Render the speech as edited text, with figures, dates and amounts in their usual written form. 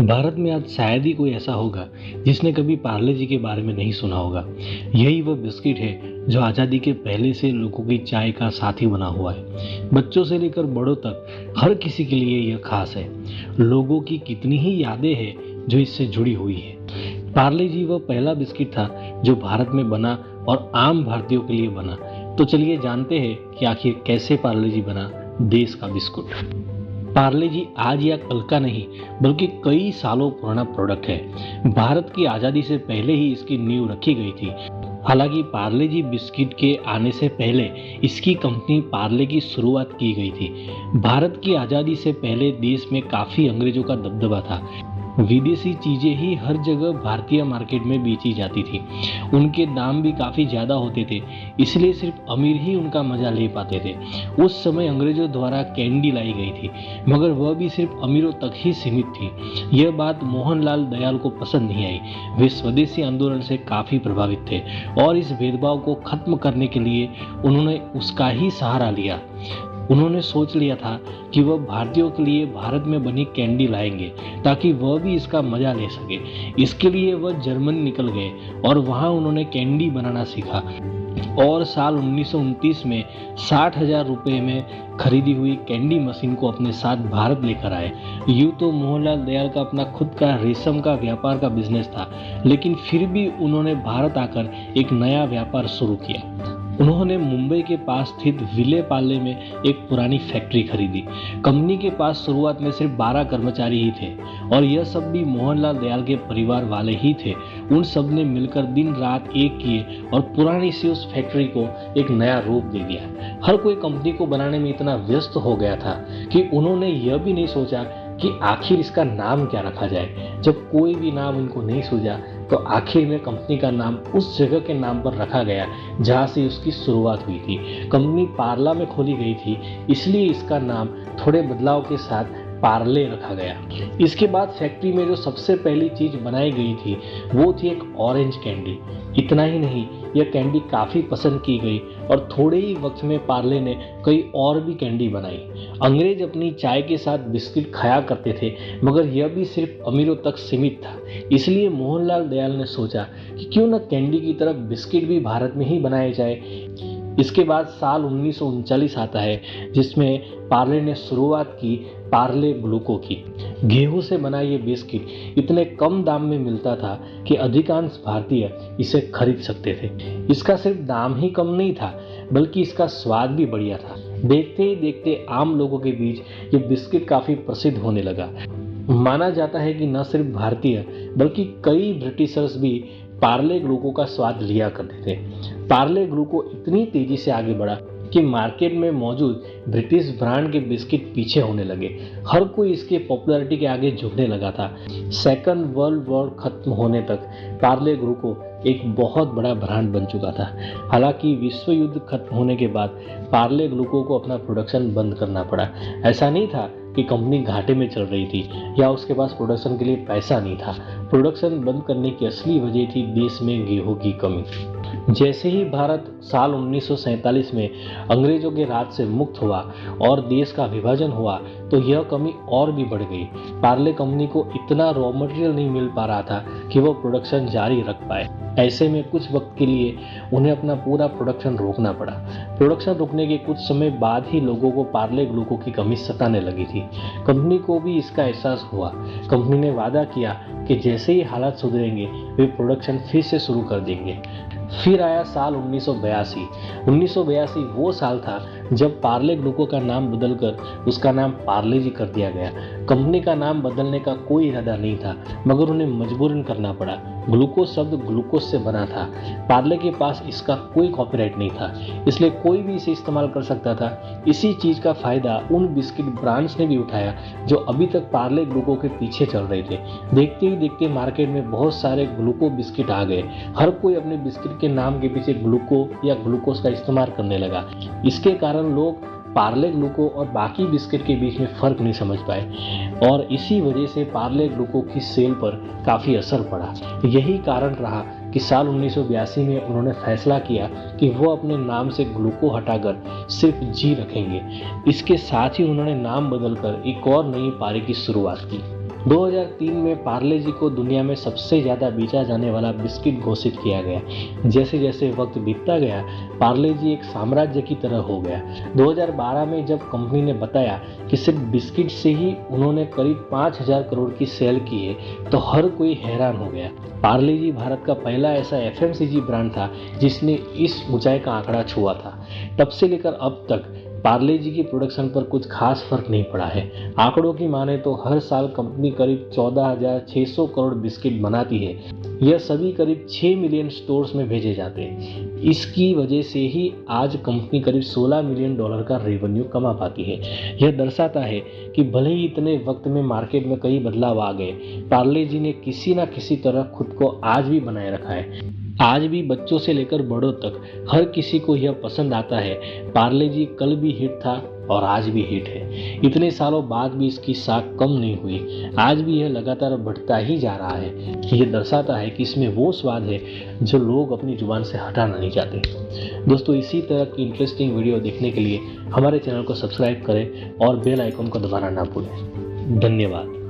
भारत में आज शायद ही कोई ऐसा होगा जिसने कभी पार्ले जी के बारे में नहीं सुना होगा। यही वह बिस्किट है जो आज़ादी के पहले से लोगों की चाय का साथी बना हुआ है। बच्चों से लेकर बड़ों तक हर किसी के लिए यह खास है। लोगों की कितनी ही यादें हैं जो इससे जुड़ी हुई है। पार्ले जी वह पहला बिस्किट था जो भारत में बना और आम भारतीयों के लिए बना। तो चलिए जानते हैं कि आखिर कैसे पार्ले जी बना देश का बिस्कुट। पार्ले जी आज या कल का नहीं बल्कि कई सालों पुराना प्रोडक्ट है। भारत की आज़ादी से पहले ही इसकी नींव रखी गई थी। हालांकि पार्ले जी बिस्किट के आने से पहले इसकी कंपनी पार्ले की शुरुआत की गई थी। भारत की आज़ादी से पहले देश में काफ़ी अंग्रेजों का दबदबा था। विदेशी चीज़ें ही हर जगह भारतीय मार्केट में बेची जाती थी। उनके दाम भी काफ़ी ज़्यादा होते थे, इसलिए सिर्फ अमीर ही उनका मज़ा ले पाते थे। उस समय अंग्रेजों द्वारा कैंडी लाई गई थी, मगर वह भी सिर्फ अमीरों तक ही सीमित थी। यह बात मोहनलाल दयाल को पसंद नहीं आई। वे स्वदेशी आंदोलन से काफ़ी प्रभावित थे और इस भेदभाव को खत्म करने के लिए उन्होंने उसका ही सहारा लिया। उन्होंने सोच लिया था कि वह भारतीयों के लिए भारत में बनी कैंडी लाएंगे ताकि वह भी इसका मजा ले सके। इसके लिए वह जर्मनी निकल गए और वहां उन्होंने कैंडी बनाना सीखा और साल 1929 में 60,000 रुपये में खरीदी हुई कैंडी मशीन को अपने साथ भारत लेकर आए। यूँ तो मोहनलाल दयाल का अपना खुद का रेशम का व्यापार का बिजनेस था, लेकिन फिर भी उन्होंने भारत आकर एक नया व्यापार शुरू किया। उन्होंने मुंबई के पास स्थित विले पार्ले में एक पुरानी फैक्ट्री खरीदी। कंपनी के पास शुरुआत में सिर्फ 12 कर्मचारी ही थे और यह सब भी मोहनलाल दयाल के परिवार वाले ही थे। उन सब ने मिलकर दिन रात एक किए और पुरानी सी उस फैक्ट्री को एक नया रूप दे दिया। हर कोई कंपनी को बनाने में इतना व्यस्त हो गया था कि उन्होंने यह भी नहीं सोचा कि आखिर इसका नाम क्या रखा जाए। जब कोई भी नाम इनको नहीं सूझा तो आखिर में कंपनी का नाम उस जगह के नाम पर रखा गया जहां से उसकी शुरुआत हुई थी। कंपनी पार्ला में खोली गई थी, इसलिए इसका नाम थोड़े बदलाव के साथ पार्ले रखा गया। इसके बाद फैक्ट्री में जो सबसे पहली चीज बनाई गई थी वो थी एक ऑरेंज कैंडी। इतना ही नहीं, यह कैंडी काफ़ी पसंद की गई और थोड़े ही वक्त में पार्ले ने कई और भी कैंडी बनाई। अंग्रेज अपनी चाय के साथ बिस्किट खाया करते थे, मगर यह भी सिर्फ अमीरों तक सीमित था। इसलिए मोहनलाल दयाल ने सोचा कि क्यों न कैंडी की तरह बिस्किट भी भारत में ही बनाए जाए। इसके बाद साल 1939 आता है जिसमें पार्ले ने शुरुआत की पार्ले ग्लूको की। गेहूं से बना ये बिस्किट इतने कम दाम में मिलता था कि अधिकांश भारतीय इसे खरीद सकते थे। इसका सिर्फ दाम ही कम नहीं था बल्कि इसका स्वाद भी बढ़िया था। देखते ही देखते आम लोगों के बीच ये बिस्किट काफी प्रसिद्ध होने लगा। माना जाता है कि न सिर्फ भारतीय बल्कि कई ब्रिटिशर्स भी पार्ले ग्लूको का स्वाद लिया करते थे। पार्ले ग्लूको इतनी तेजी से आगे बढ़ा कि मार्केट में मौजूद ब्रिटिश ब्रांड के बिस्किट पीछे होने लगे। हर कोई इसके पॉपुलैरिटी के आगे झुकने लगा था। सेकंड वर्ल्ड वॉर खत्म होने तक पार्ले ग्लूको एक बहुत बड़ा ब्रांड बन चुका था। हालांकि विश्व युद्ध खत्म होने के बाद पार्ले ग्लूको को अपना प्रोडक्शन बंद करना पड़ा। ऐसा नहीं था कि कंपनी घाटे में चल रही थी या उसके पास प्रोडक्शन के लिए पैसा नहीं था। प्रोडक्शन बंद करने की असली वजह थी देश में गेहूं की कमी। जैसे ही भारत साल 1947 में अंग्रेजों के राज से मुक्त हुआ और देश का विभाजन हुआ तो यह कमी और भी बढ़ गई। पार्ले कंपनी को इतना रॉ मटेरियल नहीं मिल पा रहा था कि वह प्रोडक्शन जारी रख पाए। ऐसे में कुछ वक्त के लिए उन्हें अपना पूरा प्रोडक्शन रोकना पड़ा। प्रोडक्शन रुकने के कुछ समय बाद ही लोगों को पार्ले ग्लूको की कमी सताने लगी थी। कंपनी को भी इसका एहसास हुआ। कंपनी ने वादा किया कि जैसे ही हालात सुधरेंगे वे प्रोडक्शन फिर से शुरू कर देंगे। फिर आया साल 1982। 1982 वो साल था जब पार्ले ग्लूको का नाम बदलकर उसका नाम पार्ले जी कर दिया गया। कंपनी का नाम बदलने का कोई इरादा नहीं था, मगर उन्हें मजबूरन करना पड़ा। ग्लूकोज शब्द ग्लूकोज से बना था। पार्ले के पास इसका कोई कॉपीराइट नहीं था, इसलिए कोई भी इसे इस्तेमाल कर सकता था। इसी चीज का फायदा उन बिस्किट ब्रांड्स ने भी उठाया जो अभी तक पार्ले ग्लूको के पीछे चल रहे थे। देखते ही देखते मार्केट में बहुत सारे ग्लूको बिस्किट आ गए। हर कोई अपने बिस्किट के नाम के पीछे ग्लूको या ग्लूकोज का इस्तेमाल करने लगा। इसके कारण लोग पार्ले ग्लूको और बाकी बिस्किट के बीच में फ़र्क नहीं समझ पाए और इसी वजह से पार्ले ग्लूको की सेल पर काफ़ी असर पड़ा। यही कारण रहा कि साल 1982 में उन्होंने फैसला किया कि वो अपने नाम से ग्लूको हटाकर सिर्फ जी रखेंगे। इसके साथ ही उन्होंने नाम बदलकर एक और नई पारी की शुरुआत की। 2003 में पार्ले जी को दुनिया में सबसे ज़्यादा बेचा जाने वाला बिस्किट घोषित किया गया। जैसे जैसे वक्त बीतता गया, पार्ले जी एक साम्राज्य की तरह हो गया। 2012 में जब कंपनी ने बताया कि सिर्फ बिस्किट से ही उन्होंने करीब 5,000 करोड़ की सेल की है, तो हर कोई हैरान हो गया। पार्ले जी भारत का पहला ऐसा एफएमसीजी ब्रांड था जिसने इस ऊंचाई का आंकड़ा छुआ था। तब से लेकर अब तक पार्ले जी की प्रोडक्शन पर कुछ खास फर्क नहीं पड़ा है। आंकड़ों की माने तो हर साल कंपनी करीब 14,600 करोड़ बिस्किट बनाती है। यह सभी करीब 6 मिलियन स्टोर्स में भेजे जाते हैं। इसकी वजह से ही आज कंपनी करीब $16 मिलियन का रेवेन्यू कमा पाती है। यह दर्शाता है कि भले ही इतने वक्त में मार्केट में कई बदलाव आ गए, पार्ले जी ने किसी न किसी तरह खुद को आज भी बनाए रखा है। आज भी बच्चों से लेकर बड़ों तक हर किसी को यह पसंद आता है। पार्ले जी कल भी हिट था और आज भी हिट है। इतने सालों बाद भी इसकी साख कम नहीं हुई। आज भी यह लगातार बढ़ता ही जा रहा है। यह दर्शाता है कि इसमें वो स्वाद है जो लोग अपनी जुबान से हटाना नहीं चाहते। दोस्तों, इसी तरह की इंटरेस्टिंग वीडियो देखने के लिए हमारे चैनल को सब्सक्राइब करें और बेल आइकन को दबाना ना भूलें। धन्यवाद।